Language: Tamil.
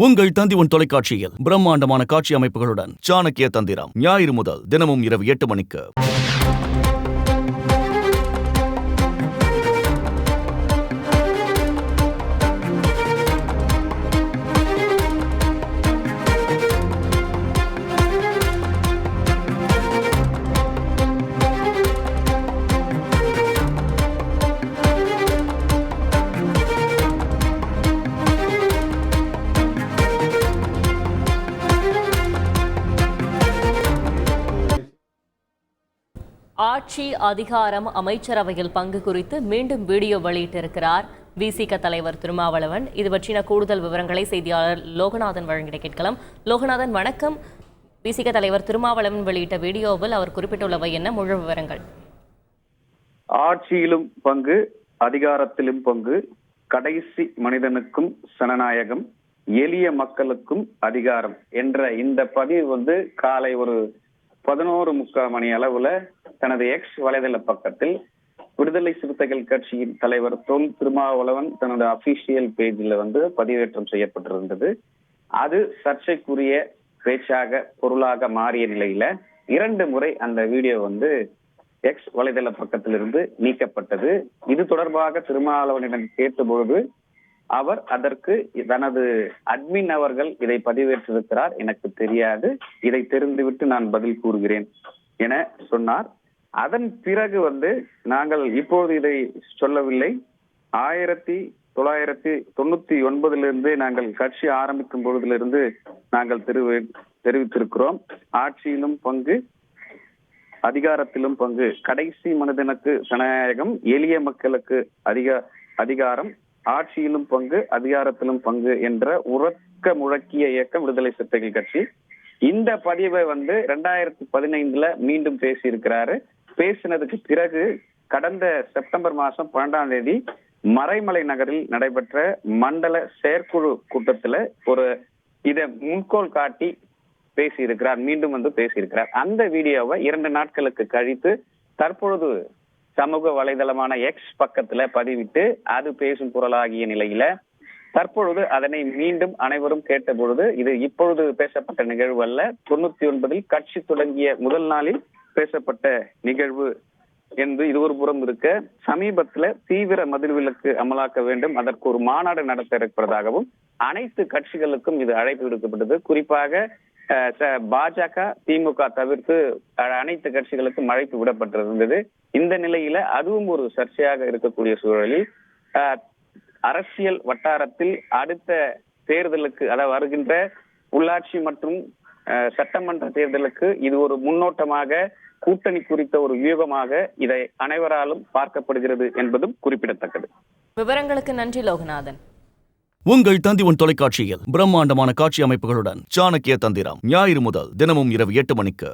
உங்கள் தந்தி தொலைக்காட்சியில் பிரம்மாண்டமான காட்சி அமைப்புகளுடன் சாணக்கிய தந்திரம் ஞாயிறு முதல் தினமும் இரவு 8 மணிக்கு. ஆட்சி அதிகாரம் அமைச்சரவையில் பங்கு குறித்து மீண்டும் வீடியோ வெளியிட்டிருக்கிறார் விசிக தலைவர் திருமாவளவன். இது பற்றின கூடுதல் விவரங்களை செய்தியாளர் லோகநாதன் வழங்கிட கேட்கலாம். லோகநாதன் வணக்கம். விசிக தலைவர் திருமாவளவன் வெளியிட்ட வீடியோவில் அவர் குறிப்பிட்டுள்ளவை என்ன? முழு விவரங்கள். ஆட்சியிலும் பங்கு, அதிகாரத்திலும் பங்கு, கடைசி மனிதனுக்கும் சனநாயகம், எளிய மக்களுக்கும் அதிகாரம் என்ற இந்த பதிவு காலை ஒரு 11:45 மணி அளவுல தனது எக்ஸ் வலைதள பக்கத்தில் விடுதலை சிறுத்தைகள் கட்சியின் தலைவர் தொல் திருமாவளவன் தனது அபிஷியல் பேஜில் பதிவேற்றம் செய்யப்பட்டிருந்தது. அது சர்ச்சைக்குரிய பேச்சாக பொருளாக மாறிய நிலையில 2 முறை அந்த வீடியோ எக்ஸ் வலைதள பக்கத்திலிருந்து நீக்கப்பட்டது. இது தொடர்பாக திருமாவளவனிடம் கேட்டபொழுது அவர் அதற்கு தனது அட்மின் அவர்கள் இதை பதிவேற்றிருக்கிறார், எனக்கு தெரியாது, இதை தெரிந்துவிட்டு நான் பதில் கூறுகிறேன் என சொன்னார். அதன் பிறகு நாங்கள் இப்போது இதை சொல்லவில்லை, 1999 நாங்கள் கட்சி ஆரம்பிக்கும் பொழுதிலிருந்து நாங்கள் தெரிவித்திருக்கிறோம். ஆட்சியிலும் பங்கு, அதிகாரத்திலும் பங்கு, கடைசி மனிதனுக்கு சனநாயகம், எளிய மக்களுக்கு அதிகாரம், ஆட்சியிலும் பங்கு, அதிகாரத்திலும் பங்கு என்ற உறக்க முழக்கிய இயக்கம் விடுதலை சிறுத்தைகள் கட்சி. இந்த பதிவை 2015 மீண்டும் பேசியிருக்கிறாரு. பேசினதுக்கு பிறகு கடந்த செப்டம்பர் மாதம் 12ஆம் தேதி மறைமலை நகரில் நடைபெற்ற மண்டல செயற்குழு கூட்டத்துல இதை முன்கோள் காட்டி பேசியிருக்கிறார், மீண்டும் பேசியிருக்கிறார். அந்த வீடியோவை 2 நாட்களுக்கு கழித்து தற்பொழுது சமூக வலைதளமான எக்ஸ் பக்கத்துல பதிவிட்டு அது பேசும் குரலாகிய நிலையில தற்பொழுது அதனை மீண்டும் அனைவரும் கேட்ட பொழுது இது இப்பொழுது பேசப்பட்ட நிகழ்வு அல்ல, 99 கட்சி தொடங்கிய முதல் நாளில் பேசப்பட்ட நிகழ்வு என்று இது ஒரு புறம் இருக்க, சமீபத்துல தீவிர மதில்விலக்கு அமலாக்க வேண்டும், அதற்கு ஒரு மாநாடு நடத்த இருக்கிறதாகவும் அனைத்து கட்சிகளுக்கும் இது அழைப்பு விடுக்கப்பட்டது. குறிப்பாக பாஜக, திமுக தவிர்த்து அனைத்து கட்சிகளுக்கும் அழைப்பு விடப்பட்டிருந்தது. இந்த நிலையில அதுவும் ஒரு சர்ச்சையாக இருக்கக்கூடிய சூழலில் அரசியல் வட்டாரத்தில் அடுத்த தேர்தலுக்கு, அதாவது வருகின்ற உள்ளாட்சி மற்றும் சட்டமன்ற தேர்தலுக்கு இது ஒரு முன்னோட்டமாக, கூட்டணி குறித்த ஒரு வியூகமாக இதை அனைவராலும் பார்க்கப்படுகிறது என்பதும் குறிப்பிடத்தக்கது. விவரங்களுக்கு நன்றி லோகநாதன். உங்கள் தந்தி தொலைக்காட்சியில் பிரம்மாண்டமான காட்சி அமைப்புகளுடன் சாணக்கிய தந்திரம் ஞாயிறு முதல் தினமும் இரவு 8 மணிக்கு.